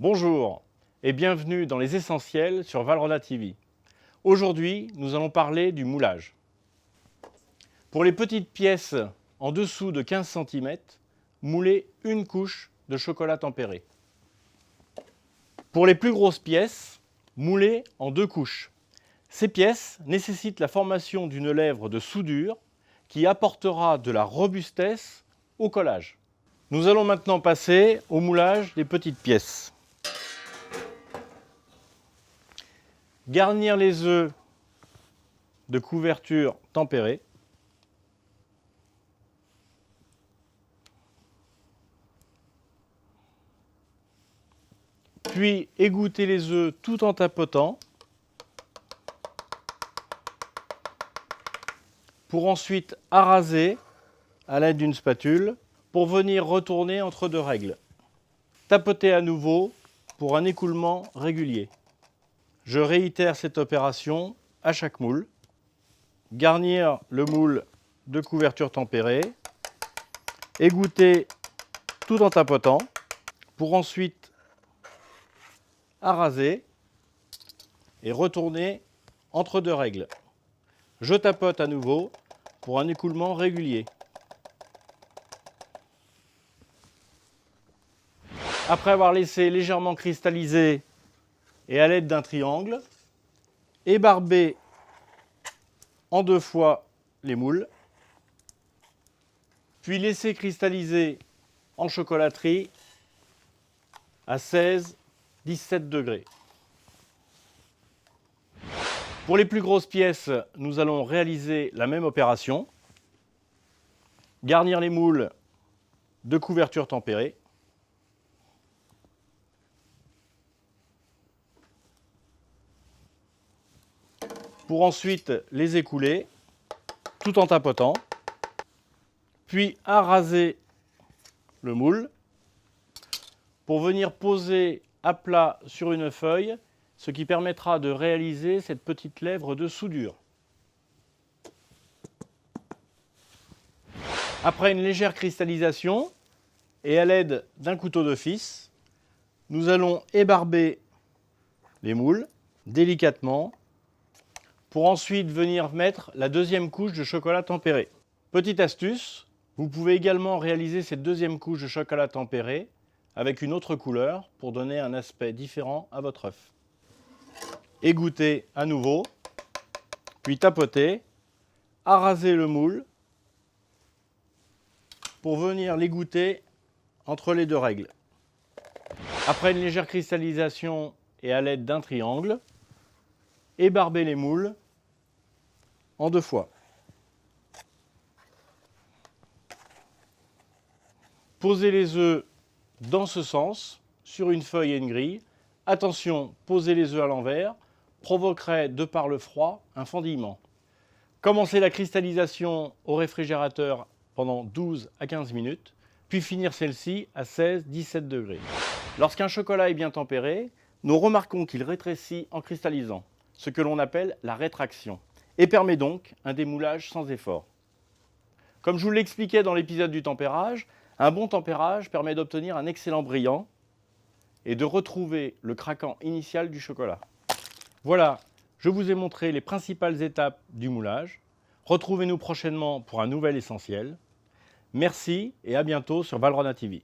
Bonjour et bienvenue dans les Essentiels sur Valrhona TV. Aujourd'hui, nous allons parler du moulage. Pour les petites pièces en dessous de 15 cm, moulez une couche de chocolat tempéré. Pour les plus grosses pièces, moulez en 2 couches. Ces pièces nécessitent la formation d'une lèvre de soudure qui apportera de la robustesse au collage. Nous allons maintenant passer au moulage des petites pièces. Garnir les œufs de couverture tempérée. Puis égoutter les œufs tout en tapotant. Pour ensuite araser à l'aide d'une spatule pour venir retourner entre 2 règles. Tapoter à nouveau pour un écoulement régulier. Je réitère cette opération à chaque moule. Garnir le moule de couverture tempérée. Égoutter tout en tapotant pour ensuite araser et retourner entre 2 règles. Je tapote à nouveau pour un écoulement régulier. Après avoir laissé légèrement cristalliser et à l'aide d'un triangle, ébarber en 2 fois les moules, puis laisser cristalliser en chocolaterie à 16-17 degrés. Pour les plus grosses pièces, nous allons réaliser la même opération. Garnir les moules de couverture tempérée. Pour ensuite les écouler tout en tapotant, puis araser le moule pour venir poser à plat sur une feuille, ce qui permettra de réaliser cette petite lèvre de soudure. Après une légère cristallisation et à l'aide d'un couteau d'office, nous allons ébarber les moules délicatement pour ensuite venir mettre la deuxième couche de chocolat tempéré. Petite astuce, vous pouvez également réaliser cette deuxième couche de chocolat tempéré avec une autre couleur pour donner un aspect différent à votre œuf. Égoutter à nouveau, puis tapoter, araser le moule pour venir l'égoutter entre les 2 règles. Après une légère cristallisation et à l'aide d'un triangle, ébarber les moules en 2 fois. Posez les œufs dans ce sens, sur une feuille et une grille. Attention, poser les œufs à l'envers provoquerait, de par le froid, un fendillement. Commencez la cristallisation au réfrigérateur pendant 12 à 15 minutes, puis finir celle-ci à 16-17 degrés. Lorsqu'un chocolat est bien tempéré, nous remarquons qu'il rétrécit en cristallisant, ce que l'on appelle la rétraction, et permet donc un démoulage sans effort. Comme je vous l'expliquais dans l'épisode du tempérage, un bon tempérage permet d'obtenir un excellent brillant et de retrouver le craquant initial du chocolat. Voilà, je vous ai montré les principales étapes du moulage. Retrouvez-nous prochainement pour un nouvel essentiel. Merci et à bientôt sur Valrhona TV.